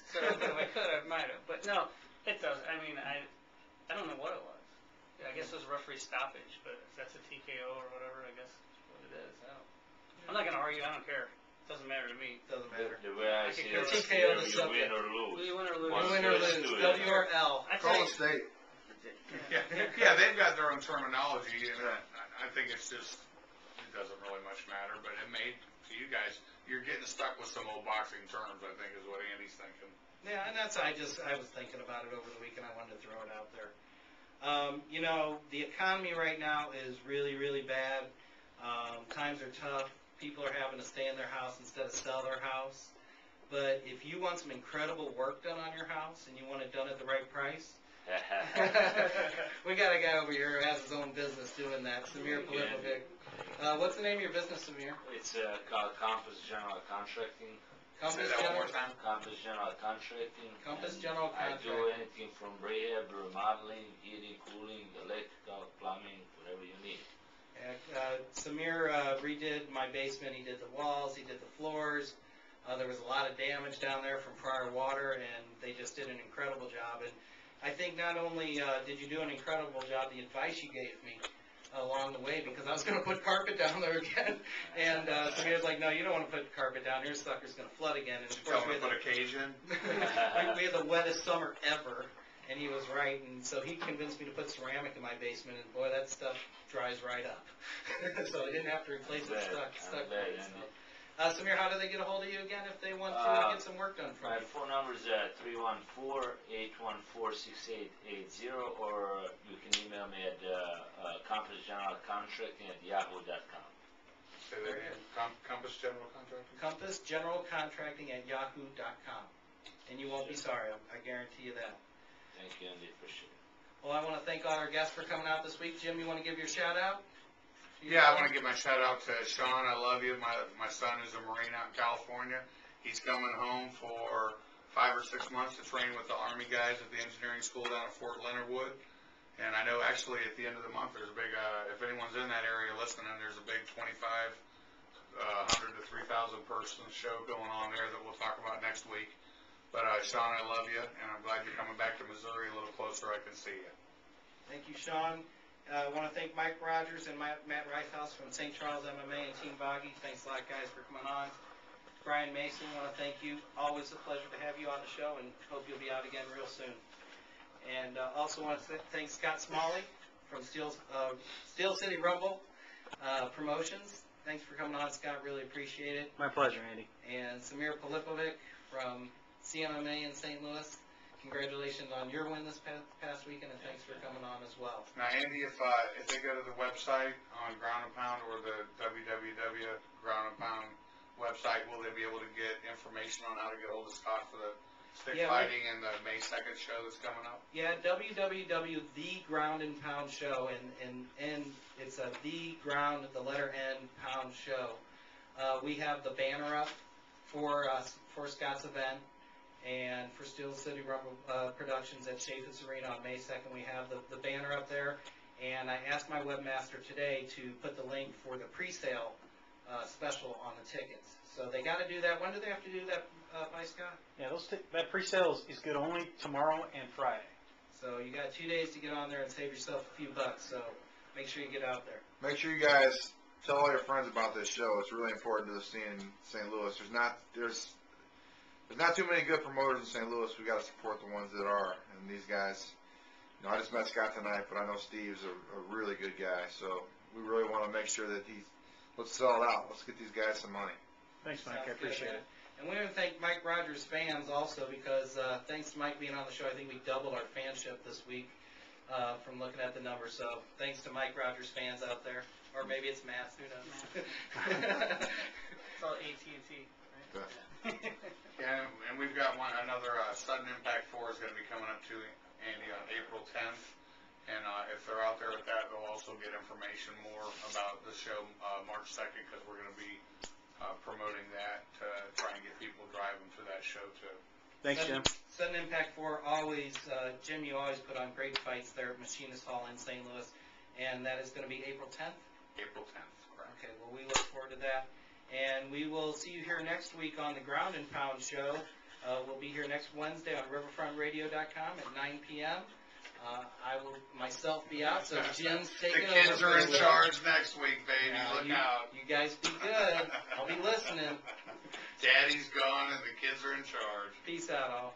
So if I could, I might have. But no, it does. I mean, I don't know what it was. I guess it was referee stoppage, but if that's a TKO or whatever, I guess that's what it is. I'm not going to argue. I don't care. It doesn't matter to me. Doesn't matter. The way I see it, TKO the you subject. win or lose. You win or lose. Win or lose. W or L. Call the state. Yeah, they've got their own terminology, and I think it's just, it doesn't really much matter, but it may, to you guys, you're getting stuck with some old boxing terms, I think is what Andy's thinking. Yeah, and that's, I was thinking about it over the weekend. I wanted to throw it out there. You know, the economy right now is really, really bad. Times are tough. People are having to stay in their house instead of sell their house. But if you want some incredible work done on your house and you want it done at the right price, we got a guy over here who has his own business doing that, Samir Polipovic. What's the name of your business, Samir? It's called Compass General Contracting. Compass Say that General. one more time. Compass General Contracting. Compass General I do Contracting. anything from rehab, remodeling, heating, cooling, electrical, plumbing, whatever you need. Samir redid my basement. He did the walls. He did the floors. There was a lot of damage down there from prior water, and they just did an incredible job. And I think not only did you do an incredible job, the advice you gave me along the way, because I was going to put carpet down there again, and Samir's like, no, you don't want to put carpet down here, sucker's going to flood again. And of course, Tell them to put a cage in. we had the wettest summer ever, and he was right, and so he convinced me to put ceramic in my basement, and boy, that stuff dries right up. So I didn't have to replace it, stuck right. So. Samir, how do they get a hold of you again if they want to get some work done for My you? phone number is 314-814-6880, or you can email me at compassgeneralcontracting@yahoo.com. Say that again. Compass General Contracting? Compass General Contracting at yahoo.com. And you won't be sorry, I guarantee you that. Thank you, Andy. Appreciate it. Well, I want to thank all our guests for coming out this week. Jim, you want to give your shout out? Yeah, I want to give my shout out to Sean. I love you. My son is a Marine out in California. He's coming home for 5 or 6 months to train with the Army guys at the engineering school down at Fort Leonard Wood. And I know actually at the end of the month there's a big, if anyone's in that area listening, there's a big 2,500 to 3,000 person show going on there that we'll talk about next week. But Sean, I love you, and I'm glad you're coming back to Missouri a little closer. I can see you. Thank you, Sean. I want to thank Mike Rogers and Matt Reifhaus from St. Charles MMA and Team Boggy. Thanks a lot, guys, for coming on. Brian Mason, I want to thank you. Always a pleasure to have you on the show, and hope you'll be out again real soon. And also want to thank Scott Smalley from Steel City Rumble Promotions. Thanks for coming on, Scott. Really appreciate it. My pleasure, Andy. And Samir Polipovic from CMMA in St. Louis. Congratulations on your win this past weekend, and thanks for coming on as well. Now, Andy, if they go to the website on Ground and Pound or the www Ground and Pound website, will they be able to get information on how to get hold of Scott for the stick fighting and the May 2nd show that's coming up? Yeah, www The Ground and Pound Show, and it's a The Ground, the letter N, Pound Show. We have the banner up for Scott's event. And for Steel City Rumble Productions at Chaffetz Arena on May 2nd, we have the banner up there. And I asked my webmaster today to put the link for the pre-sale special on the tickets. So they got to do that. When do they have to do that, by Scott? Yeah, that pre-sale is good only tomorrow and Friday. So you got 2 days to get on there and save yourself a few bucks. So make sure you get out there. Make sure you guys tell all your friends about this show. It's really important to the scene in St. Louis. There's not too many good promoters in St. Louis. We got to support the ones that are. And these guys, I just met Scott tonight, but I know Steve's a really good guy. So we really want to make sure that let's sell it out. Let's get these guys some money. Thanks, Mike. I appreciate it. And we want to thank Mike Rogers fans also, because thanks to Mike being on the show, I think we doubled our fanship this week from looking at the numbers. So thanks to Mike Rogers fans out there. Or maybe it's Matt. Who knows? It's all AT&T, right? Yeah, and we've got another Sudden Impact 4 is going to be coming up too, Andy, on April 10th. And if they're out there with that, they'll also get information more about the show March 2nd, because we're going to be promoting that to try and get people driving to that show too. Thanks, Jim. Sudden Impact 4 always, Jim, you always put on great fights there at Machinist Hall in St. Louis. And that is going to be April 10th? April 10th, correct. Okay, well, we look forward to that. And we will see you here next week on the Ground and Pound show. We'll be here next Wednesday on riverfrontradio.com at 9 p.m. I will myself be out, so Jim's The taking over. kids are in charge next week, baby. Look you, out. You guys be good. I'll be listening. Daddy's gone and the kids are in charge. Peace out, all.